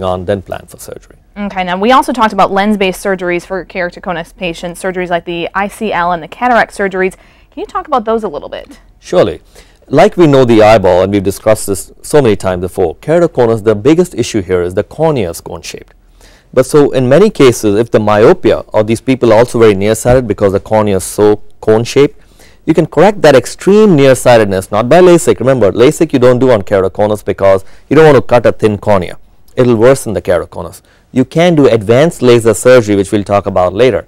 on, then plan for surgery. Okay, now we also talked about lens-based surgeries for keratoconus patients, surgeries like the ICL and the cataract surgeries. Can you talk about those a little bit? Surely. Like we know the eyeball, and we've discussed this so many times before, keratoconus, the biggest issue here is the cornea is cone-shaped. But so in many cases, if the myopia, or these people are also very nearsighted because the cornea is so cone-shaped, you can correct that extreme nearsightedness, not by LASIK. Remember, LASIK you don't do on keratoconus because you don't want to cut a thin cornea. It will worsen the keratoconus. You can do advanced laser surgery, which we'll talk about later.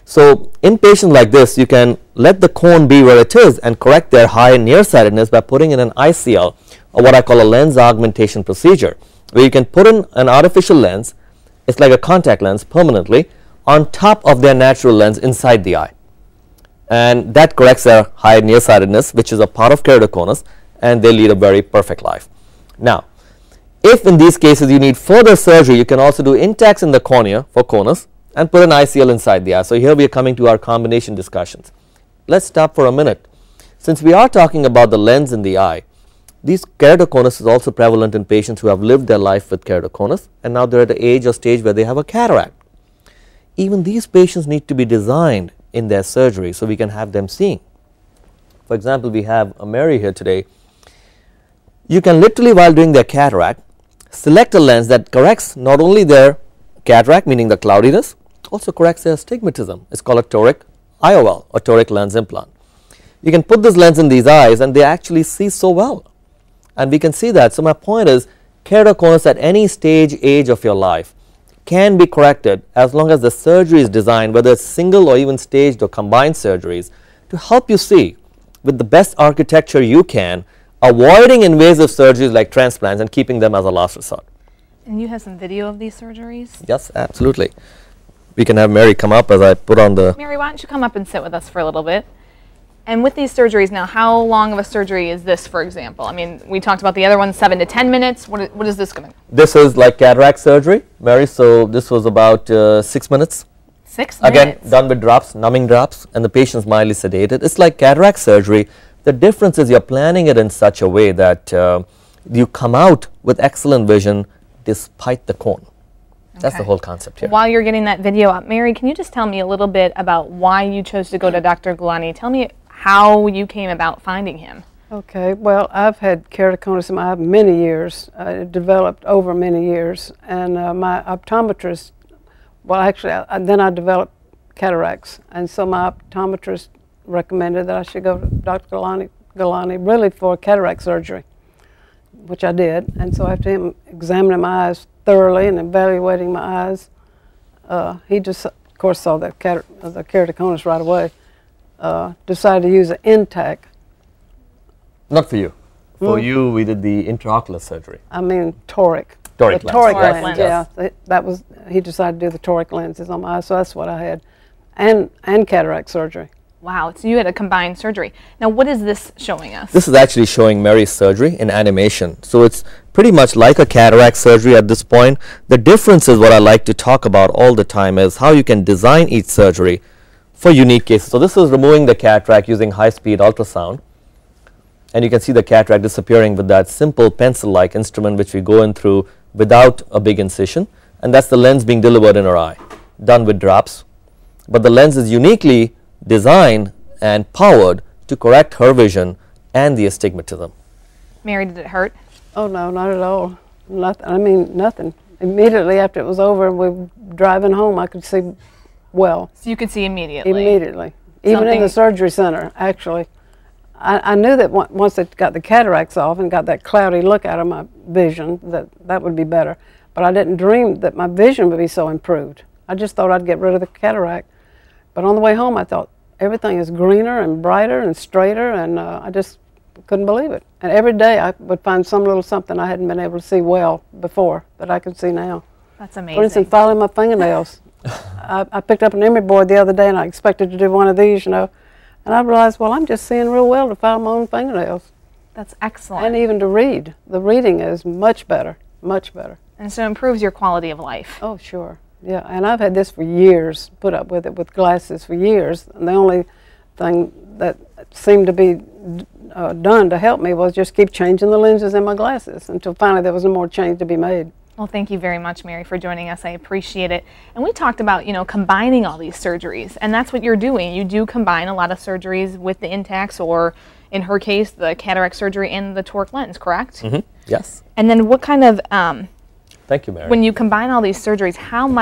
So in patients like this, you can let the cone be where it is and correct their high nearsightedness by putting in an ICL, or what I call a lens augmentation procedure, where you can put in an artificial lens, it's like a contact lens permanently, on top of their natural lens inside the eye. And that corrects their high nearsightedness, which is a part of keratoconus, and they lead a very perfect life. Now, if in these cases you need further surgery, you can also do Intacs in the cornea for conus and put an ICL inside the eye. So here we are coming to our combination discussions. Let's stop for a minute. Since we are talking about the lens in the eye, these keratoconus is also prevalent in patients who have lived their life with keratoconus, and now they're at the age or stage where they have a cataract. Even these patients need to be designed in their surgery so we can have them seeing. For example, we have a Mary here today. You can literally, while doing their cataract, select a lens that corrects not only their cataract, meaning the cloudiness, also corrects their astigmatism. It's called a Toric IOL, or Toric Lens Implant. You can put this lens in these eyes and they actually see so well, and we can see that. So my point is, keratoconus at any stage, age of your life can be corrected as long as the surgery is designed, whether it's single or even staged or combined surgeries, to help you see with the best architecture you can, avoiding invasive surgeries like transplants and keeping them as a last resort. And you have some video of these surgeries? Yes, absolutely. We can have Mary come up as I put on the... Mary, why don't you come up and sit with us for a little bit? And with these surgeries now, how long of a surgery is this, for example? I mean, we talked about the other one, 7 to 10 minutes. What is this going to... This is like cataract surgery, Mary, so this was about 6 minutes. 6 minutes? Again, done with drops, numbing drops, and the patient's mildly sedated. It's like cataract surgery. The difference is you're planning it in such a way that you come out with excellent vision despite the cone. That's the whole concept here. While you're getting that video up, Mary, can you just tell me a little bit about why you chose to go to Dr. Gulani? Tell me how you came about finding him. Okay, well, I've had keratoconus in my eye many years. It developed over many years, and my optometrist, well, actually, then I developed cataracts, and so my optometrist recommended that I should go to Dr. Gulani really for cataract surgery, which I did. And so after him examining my eyes thoroughly and evaluating my eyes, he just, of course, saw the keratoconus right away. Decided to use an Intac. Not for you. For you, we did the intraocular surgery. I mean, toric. Toric lens. Toric lens. Yeah, that was. He decided to do the toric lenses on my eyes, so that's what I had, and cataract surgery. Wow, so you had a combined surgery. Now, what is this showing us? This is actually showing Mary's surgery in animation. So it's pretty much like a cataract surgery at this point. The difference is what I like to talk about all the time is how you can design each surgery for unique cases. So this is removing the cataract using high-speed ultrasound. And you can see the cataract disappearing with that simple pencil-like instrument which we go in through without a big incision. And that's the lens being delivered in her eye, done with drops. But the lens is uniquely designed and powered to correct her vision and the astigmatism. Mary, did it hurt? Oh, no, not at all. Nothing. I mean, nothing. Immediately after it was over and we were driving home, I could see well. So you could see immediately? Immediately. Even in the surgery center, actually. I knew that once it got the cataracts off and got that cloudy look out of my vision, that would be better. But I didn't dream that my vision would be so improved. I just thought I'd get rid of the cataract. But on the way home, I thought, everything is greener and brighter and straighter, and I just couldn't believe it. And every day I would find some little something I hadn't been able to see well before that I could see now. That's amazing. For instance, filing my fingernails. I picked up an emery board the other day, and I expected to do one of these, you know, and I realized, well, I'm just seeing real well to file my own fingernails. That's excellent. And even to read. The reading is much better, much better. And so it improves your quality of life. Oh, sure. Yeah, and I've had this for years, put up with it with glasses for years, and the only thing that seemed to be done to help me was just keep changing the lenses in my glasses until finally there was no more change to be made. Well, thank you very much, Mary, for joining us. I appreciate it. And we talked about, you know, combining all these surgeries, and that's what you're doing. You do combine a lot of surgeries with the Intacs, or in her case, the cataract surgery and the toric lens, correct? Yes. And then what kind of, Thank you, Mary. when you combine all these surgeries, how much